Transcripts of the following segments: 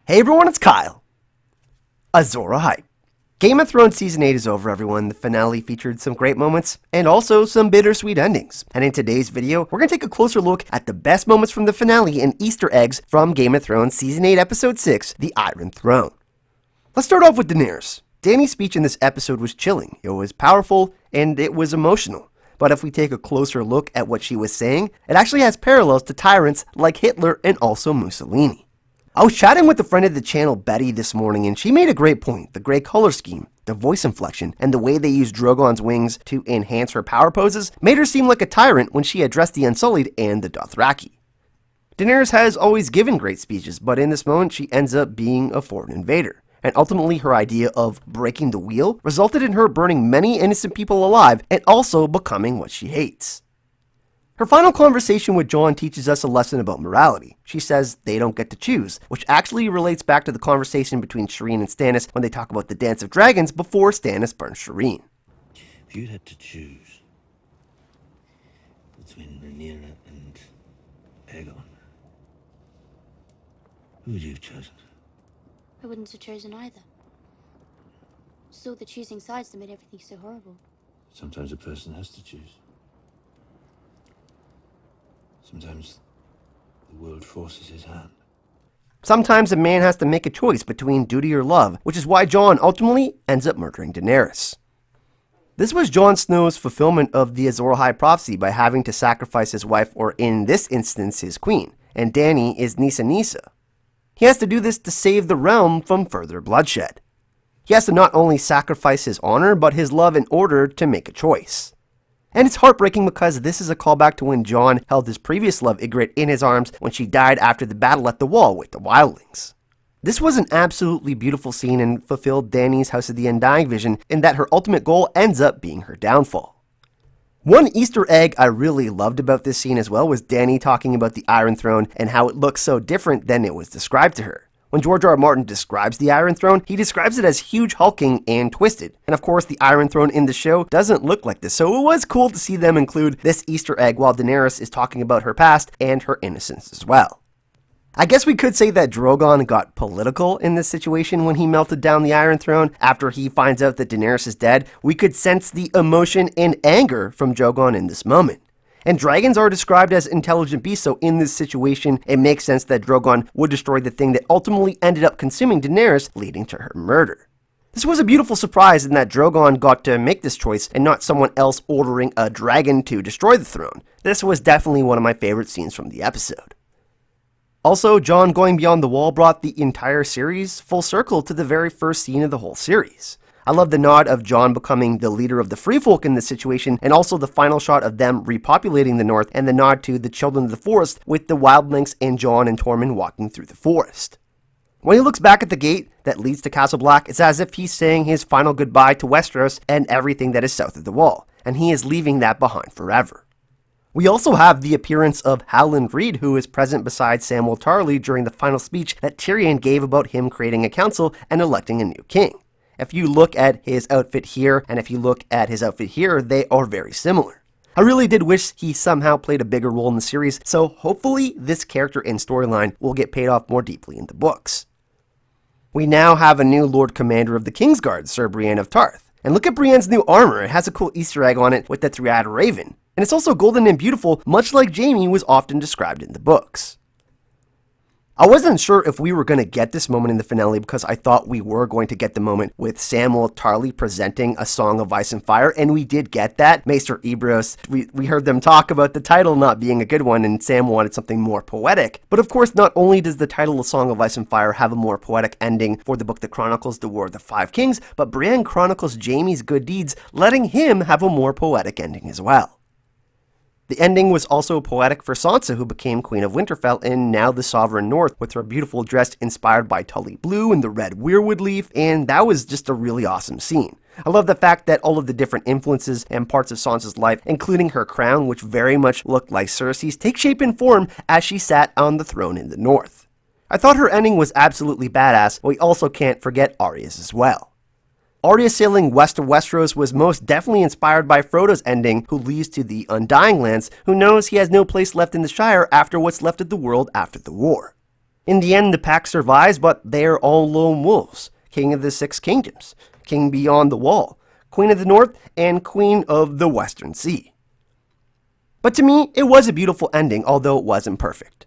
Hey everyone, it's Kyle. Azora Hype. Game of Thrones Season 8 is over, everyone. The finale featured some great moments and also some bittersweet endings. And in today's video, we're going to take a closer look at the best moments from the finale and Easter eggs from Game of Thrones Season 8 Episode 6, The Iron Throne. Let's start off with Daenerys. Dany's speech in this episode was chilling. It was powerful and it was emotional. But if we take a closer look at what she was saying, it actually has parallels to tyrants like Hitler and also Mussolini. I was chatting with a friend of the channel, Betty, this morning, and she made a great point. The gray color scheme, the voice inflection, and the way they used Drogon's wings to enhance her power poses made her seem like a tyrant when she addressed the Unsullied and the Dothraki. Daenerys has always given great speeches, but in this moment she ends up being a foreign invader. And ultimately her idea of breaking the wheel resulted in her burning many innocent people alive and also becoming what she hates. Her final conversation with Jon teaches us a lesson about morality. She says they don't get to choose, which actually relates back to the conversation between Shireen and Stannis when they talk about the Dance of Dragons before Stannis burns Shireen. If you had to choose between Rhaenyra and Aegon, who would you have chosen? I wouldn't have chosen either. It's all the choosing sides that made everything so horrible. Sometimes a person has to choose. Sometimes the world forces his hand. Sometimes a man has to make a choice between duty or love, which is why Jon ultimately ends up murdering Daenerys. This was Jon Snow's fulfillment of the Azor Ahai prophecy by having to sacrifice his wife, or in this instance his queen, and Dany is Nissa Nissa. He has to do this to save the realm from further bloodshed. He has to not only sacrifice his honor, but his love in order to make a choice. And it's heartbreaking because this is a callback to when Jon held his previous love Ygritte in his arms when she died after the battle at the Wall with the Wildlings. This was an absolutely beautiful scene and fulfilled Dany's House of the Undying vision in that her ultimate goal ends up being her downfall. One Easter egg I really loved about this scene as well was Dany talking about the Iron Throne and how it looks so different than it was described to her. When George R.R. Martin describes the Iron Throne, he describes it as huge, hulking, and twisted. And of course, the Iron Throne in the show doesn't look like this, so it was cool to see them include this Easter egg while Daenerys is talking about her past and her innocence as well. I guess we could say that Drogon got political in this situation when he melted down the Iron Throne after he finds out that Daenerys is dead. We could sense the emotion and anger from Drogon in this moment. And dragons are described as intelligent beasts, so in this situation, it makes sense that Drogon would destroy the thing that ultimately ended up consuming Daenerys, leading to her murder. This was a beautiful surprise in that Drogon got to make this choice and not someone else ordering a dragon to destroy the throne. This was definitely one of my favorite scenes from the episode. Also, Jon going beyond the wall brought the entire series full circle to the very first scene of the whole series. I love the nod of Jon becoming the leader of the free folk in this situation, and also the final shot of them repopulating the north, and the nod to the children of the forest with the wildlings and Jon and Tormund walking through the forest. When he looks back at the gate that leads to Castle Black, it's as if he's saying his final goodbye to Westeros and everything that is south of the wall, and he is leaving that behind forever. We also have the appearance of Howland Reed, who is present beside Samwell Tarly during the final speech that Tyrion gave about him creating a council and electing a new king. If you look at his outfit here, and if you look at his outfit here, they are very similar. I really did wish he somehow played a bigger role in the series, so hopefully this character and storyline will get paid off more deeply in the books. We now have a new Lord Commander of the Kingsguard, Sir Brienne of Tarth. And look at Brienne's new armor, it has a cool Easter egg on it with the three-eyed raven. And it's also golden and beautiful, much like Jaime was often described in the books. I wasn't sure if we were going to get this moment in the finale because I thought we were going to get the moment with Samwell Tarly presenting A Song of Ice and Fire, and we did get that. Maester Ebrose, we heard them talk about the title not being a good one, and Sam wanted something more poetic. But of course, not only does the title A Song of Ice and Fire have a more poetic ending for the book that chronicles the War of the Five Kings, but Brienne chronicles Jaime's good deeds, letting him have a more poetic ending as well. The ending was also poetic for Sansa, who became Queen of Winterfell and now the Sovereign North, with her beautiful dress inspired by Tully Blue and the red weirwood leaf, and that was just a really awesome scene. I love the fact that all of the different influences and parts of Sansa's life, including her crown, which very much looked like Cersei's, take shape and form as she sat on the throne in the north. I thought her ending was absolutely badass, but we also can't forget Arya's as well. Arya sailing west of Westeros was most definitely inspired by Frodo's ending, who leaves to the Undying Lands, who knows he has no place left in the Shire after what's left of the world after the war. In the end, the pack survives, but they're all lone wolves. King of the Six Kingdoms, King beyond the Wall, Queen of the North, and Queen of the Western Sea. But to me, it was a beautiful ending, although it wasn't perfect.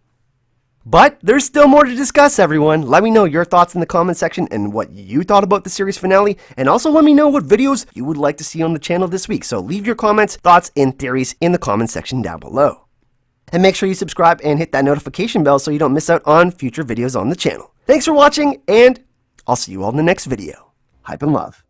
But there's still more to discuss, everyone. Let me know your thoughts in the comment section and what you thought about the series finale, and also let me know what videos you would like to see on the channel this week. So leave your comments, thoughts, and theories in the comment section down below. And make sure you subscribe and hit that notification bell so you don't miss out on future videos on the channel. Thanks for watching, and I'll see you all in the next video. Hype and love.